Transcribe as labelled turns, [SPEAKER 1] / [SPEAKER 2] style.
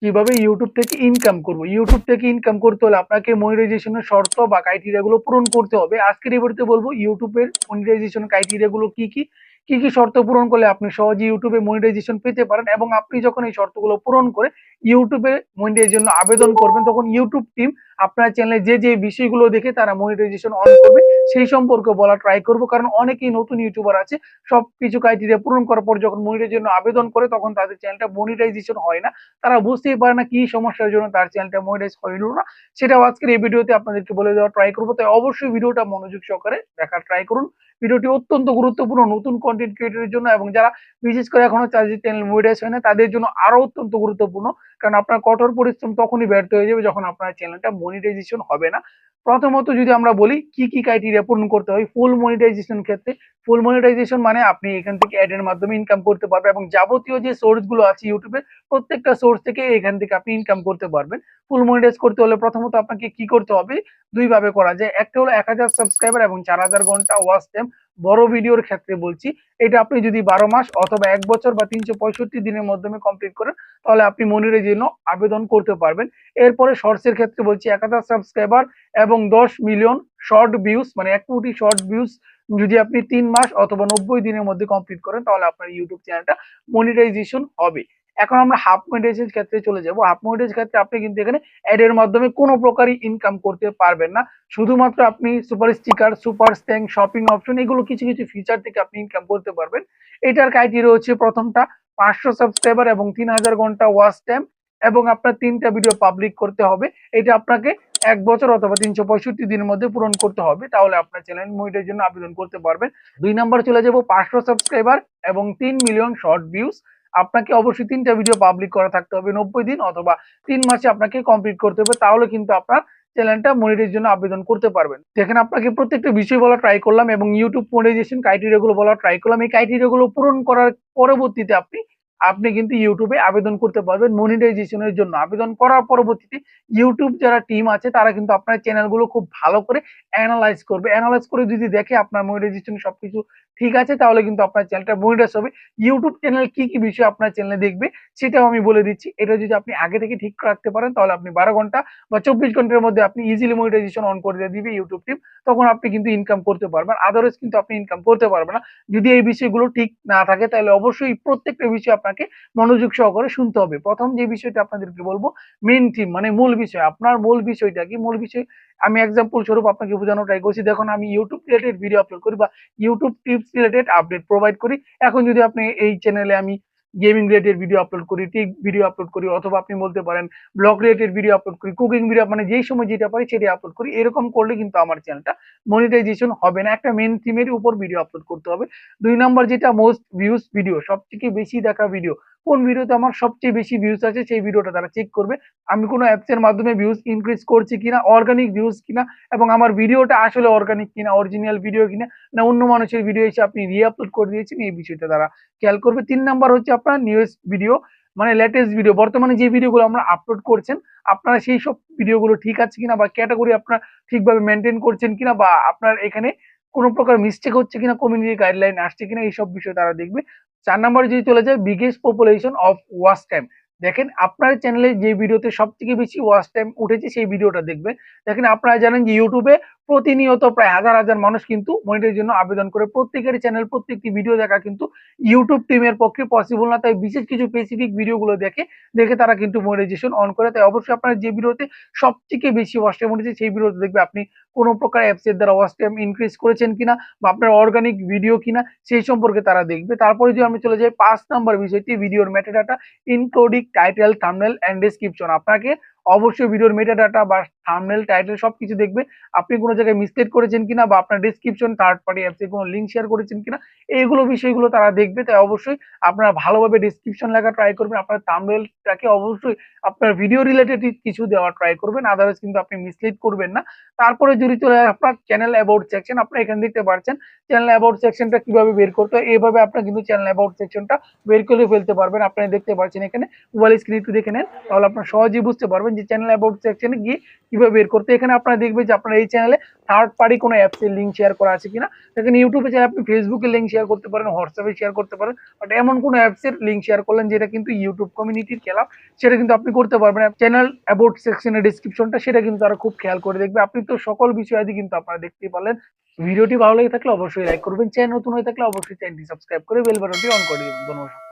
[SPEAKER 1] কিভাবে ইউটিউব থেকে ইনকাম করব। ইউটিউব থেকে ইনকাম করতে হলে আপনাকে মনিটাইজেশনের শর্ত বা ক্রাইটেরিয়া গুলো পূরণ করতে হবে। আজকের এই ভিডিওতে বলবো ইউটিউবের মনিটাইজেশন ক্রাইটেরিয়া গুলো কি কি, কি কি শর্ত পূরণ করলে আপনি সহজে ইউটিউবে মনিটাইজেশন পেতে পারেন, এবং আপনি যখন এই শর্তগুলো পূরণ করে ইউটিউবে মনিটাইজেশনের জন্য আবেদন করবেন তখন ইউটিউব টিম আপনার চ্যানেলে যে যে বিষয়গুলো দেখে তারা মনিটাইজেশন অন করবে সেই সম্পর্কে বলা ট্রাই করবো। কারণ অনেকেই নতুন ইউটিউবার আছে, সবকিছু ক্রাইটেরিয়া পূরণ করার পর যখন মনিটাইজেশনের জন্য আবেদন করে তখন তাদের চ্যানেলটা মনিটাইজেশন হয় না। তারা বুঝতেই পারে না কি সমস্যার জন্য তার চ্যানেলটা মনিটাইজ হইল না। সেটাও আজকের এই ভিডিওতে আপনাদেরকে বলে দেওয়া ট্রাই করবো। তাই অবশ্যই ভিডিওটা মনোযোগ সহকারে দেখার ট্রাই করুন। ভিডিওটি অত্যন্ত গুরুত্বপূর্ণ নতুন কন্টেন্ট ক্রিয়েটরের জন্য, এবং যারা বিশেষ করে এখনো চার্জের চ্যানেল মনিটাইজ হয় না তাদের জন্য আরো অত্যন্ত গুরুত্বপূর্ণ। কারণ আপনার কঠোর পরিশ্রম তখনই ব্যর্থ হয়ে যাবে যখন আপনার চ্যানেলটা মনিটাইজেশন হবে না। প্রথমত যদি আমরা বলি কি কি ক্রাইটেরিয়া পূরণ করতে হয় ফুল মনিটাইজেশন ক্ষেত্রে। ফুল মনিটাইজেশন মানে আপনি এখান থেকে অ্যাড এর মাধ্যমে ইনকাম করতে পারবেন, এবং যাবতীয় যে সোর্স গুলো আছে ইউটিউবে প্রত্যেকটা সোর্স থেকে এখান থেকে আপনি ইনকাম করতে পারবেন। ফুল মনিটাইজ করতে হলে প্রথমত আপনাকে কি করতে হবে, দুই ভাবে করা যায়। একটা হলো 1000 সাবস্ক্রাইবার এবং 4000 ঘন্টা ওয়াচ টাইম। বড় ভিডিওর ক্ষেত্রে বলছি, এটা আপনি যদি 12 মাস অথবা 1 বছর বা 365 দিনের মাধ্যমে কমপ্লিট করেন তাহলে আপনি মনিটাইজের জন্য আবেদন করতে পারবেন। এরপরে শর্টসের ক্ষেত্রে বলছি 1000 সাবস্ক্রাইবার এবং 10 মিলিয়ন শর্ট ভিউজ, মানে 1 কোটি শর্ট ভিউজ যদি আপনি 3 মাস অথবা 90 দিনের মধ্যে কমপ্লিট করেন তাহলে আপনার ইউটিউব চ্যানেলটা মনিটাইজেশন হবে। এখন আমরা হাফ মনিটাইজেশন ক্ষেত্রে চলে যাব। হাফ মনিটাইজেশন ক্ষেত্রে আপনি কিন্তু এখানে অ্যাড এর মাধ্যমে কোনো প্রকারই ইনকাম করতে পারবেন না। শুধুমাত্র আপনি সুপার স্টিকার, সুপার স্ট্যাং, শপিং অপশন এগুলো কিছু কিছু ফিচার থেকে আপনি ইনকাম করতে পারবেন। এটার ক্রাইটেরিয়া হচ্ছে প্রথমটা 500 সাবস্ক্রাইবার এবং 3000 ঘন্টা ওয়াচ টাইম, এবং আপনার 3টা ভিডিও পাবলিক করতে হবে। এটা আপনাকে 1 বছর অথবা 365 দিনের মধ্যে পূরণ করতে হবে, তাহলে আপনার চ্যানেল মনিটাইজের জন্য আবেদন করতে পারবেন। 2 নাম্বার চলে যাব 500 সাবস্ক্রাইবার এবং 3 মিলিয়ন শর্ট ভিউজ। আপনাকে অবশ্যই 3টা ভিডিও পাবলিক করা থাকতে হবে 90 দিন অথবা 3 মাসে আপনাকে কমপ্লিট করতে হবে, তাহলে কিন্তু আপনার চ্যানেলটা মনিটাইজের জন্য আবেদন করতে পারবেন। দেখেন আপনাকে প্রত্যেকটা বিষয় বলা ট্রাই করলাম এবং ইউটিউব মনিটাইজেশন ক্রাইটেরিয়া গুলো বলা ট্রাই করলাম। এই ক্রাইটেরিয়া গুলো পূরণ করার পরবর্তীতে আপনি আপনি কিন্তু ইউটিউবে আবেদন করতে পারবেন মনিটাইজেশনের জন্য। আবেদন করার পরবর্তীতে ইউটিউব যারা টিম আছে তারা কিন্তু আপনার চ্যানেলগুলো খুব ভালো করে অ্যানালাইজ করবে। অ্যানালাইজ করে যদি দেখে আপনার মনিটাইজেশন সবকিছু ঠিক আছে তাহলে কিন্তু আপনার চ্যানেলটা মনিটাইজ হবে। ইউটিউব চ্যানেল কি কি বিষয় আপনার চ্যানেলে দেখবে সেটাও আমি বলে দিচ্ছি। এটা যদি আপনি আগে থেকে ঠিক রাখতে পারেন তাহলে আপনি 12 ঘন্টা বা 24 ঘন্টার মধ্যে আপনি ইজিলি মনিটাইজেশন অন করে দিবে ইউটিউব টিম, তখন আপনি কিন্তু ইনকাম করতে পারবেন। আদারওয়াইজ কিন্তু আপনি ইনকাম করতে পারবেন না। যদি এই বিষয়গুলো ঠিক না থাকে তাহলে অবশ্যই প্রত্যেকটা বিষয় আপনাকে মনোযোগ সহকারে শুনতে হবে। প্রথম যে বিষয়টা আপনাদেরকে বলবো মেইন থিম, মানে মূল বিষয়। আপনার মূল বিষয়টা কি? মূল বিষয় আমি এক্সাম্পল স্বরূপ আপনাকে বোঝানোর ট্রাই করছি। দেখুন আমি ইউটিউব রিলেটেড ভিডিও আপলোড করি বা YouTube tips related update provide করি। এখন যদি আপনি এই চ্যানেলে আমি গেমিং রিলেটেড ভিডিও আপলোড করি, টেক ভিডিও আপলোড করি, অথবা আপনি বলতে পারেন ব্লগ রিলেটেড ভিডিও আপলোড করি, কুকিং ভিডিও, মানে যেই সময় যেটা পারি সেটাই আপলোড করি, এরকম করলে কিন্তু আমার চ্যানেলটা মনিটাইজেশন হবে না। একটা মেন থিমের উপর ভিডিও আপলোড করতে হবে। 2 নাম্বার যেটা মোস্ট ভিউজ ভিডিও, সবথেকে বেশি দেখা ভিডিও, কোন ভিডিওতে আমার সবচেয়ে বেশি ভিউজ আছে সেই ভিডিওটা তারা চেক করবে। আমি কোনো অ্যাপস এর মাধ্যমে ভিউজ ইনক্রিজ করছি কিনা, অর্গানিক ভিউজ কিনা, এবং আমার ভিডিওটা আসলে অর্গানিক কিনা, অরিজিনাল ভিডিও কিনা, না অন্য মানুষের ভিডিও এসে আপনি রি-আপলোড করে দিয়েছেন, এই বিষয়টা তারা খেয়াল করবে। 3 নাম্বার হচ্ছে আপনার নিউয়েস্ট ভিডিও, মানে লেটেস্ট ভিডিও, বর্তমানে যে ভিডিওগুলো আমরা আপলোড করছেন আপনারা সেই সব ভিডিওগুলো ঠিক আছে কিনা, বা ক্যাটাগরি আপনারা ঠিকভাবে মেনটেন করছেন কিনা, বা আপনার এখানে কোনো প্রকার মিস্টেক হচ্ছে কিনা, কমিউনিটি গাইডলাইন আসছে কিনা, এইসব বিষয় তারা দেখবে। 4 নাম্বারে যদি চলে যায় biggest population of watch time. দেখেন আপনার চ্যানেলে যে ভিডিওতে সবথেকে বেশি ওয়াচ টাইম উঠেছে সেই ভিডিওটা দেখবেন। দেখেন আপনারা জানেন যে ইউটিউবে প্রতিনিয়ত প্রায় হাজার হাজার মানুষ কিন্তু মনিটাইজের জন্য আবেদন করে। প্রত্যেকের চ্যানেল প্রত্যেকটি ভিডিও দেখা কিন্তু ইউটিউব টিমের পক্ষে পসিবল না। তাই বিশেষ কিছু স্পেসিফিক ভিডিওগুলো দেখে দেখে তারা কিন্তু মনিটাইজেশন অন করে। তাই অবশ্যই আপনার যে ভিডিওতে সবথেকে বেশি ওয়াচ টাইম উঠেছে সেই ভিডিওতে দেখবে আপনি কোনো প্রকার অ্যাপস এর দ্বারা ওয়াচ টাইম ইনক্রিজ করেছেন কিনা, বা আপনার অর্গানিক ভিডিও কিনা সেই সম্পর্কে তারা দেখবে। তারপরে যদি আমি চলে যাই 5 নাম্বার বিষয়টি, ভিডিওর metadata including title, thumbnail and description. আপনাকে অবশ্যই ভিডিওর মেটাডাটা বা থাম্বনেল, টাইটেল সবকিছু দেখবে। আপনি কোনো জায়গায় মিস্টেক করেছেন কিনা, বা আপনার ডেসক্রিপশন থার্ড পার্টি অ্যাপসে কোনো লিঙ্ক শেয়ার করেছেন কিনা, এইগুলো বিষয়গুলো তারা দেখবে। তাই অবশ্যই আপনারা ভালোভাবে ডেসক্রিপশন লেখা ট্রাই করবেন। আপনার থাম্বনেলটাকে অবশ্যই আপনার ভিডিও রিলেটেড কিছু দেওয়া ট্রাই করবেন, আদারওয়াইজ কিন্তু আপনি মিসলিড করবেন না। তারপরে যদি চলে যায় আপনার চ্যানেল অ্যাবাউট সেকশন, আপনারা এখানে দেখতে পাচ্ছেন চ্যানেল অ্যাবাউট সেকশনটা কিভাবে বের করতে হয়। এইভাবে আপনারা কিন্তু চ্যানেল অ্যাবাউট সেকশনটা বের করে ফেলতে পারবেন। আপনারা দেখতে পাচ্ছেন এখানে মোবাইল স্ক্রিন একটু দেখে নেন, তাহলে আপনারা সহজেই বুঝতে পারবেন যে চ্যানেল অ্যাবাউট সেকশনে গিয়ে কিভাবে বের করতে। এখানে আপনারা দেখবেন যে আপনার এই চ্যানেলে থার্ড পার্টি কোনো অ্যাপসের লিঙ্ক শেয়ার করা আছে কিনা। এখানে ইউটিউবে চাইলে আপনি ফেসবুকের লিঙ্ক শেয়ার করতে পারেন, হোয়াটসঅ্যাপে শেয়ার করতে পারেন, বাট এমন কোনো অ্যাপসের লিঙ্ক শেয়ার করলেন যেটা কিন্তু ইউটিউব কমিউনিটির খেলাফ, সেটা কিন্তু আপনি করতে পারবেন না। চ্যানেল অ্যাবাউট সেকশনের ডেসক্রিপশনটা সেটা কিন্তু তারা খুব খেয়াল করে দেখবে। আপনি তো সকল বিষয়াদি কিন্তু আপনারা দেখতেই পারলেন। ভিডিওটি ভালো লেগে থাকলে অবশ্যই লাইক করবেন, চ্যানেল নতুন হয়ে থাকলে অবশ্যই চ্যানেলটি সাবস্ক্রাইব করে বেল বাটনটি অন করে দেবেন। ধন্যবাদ।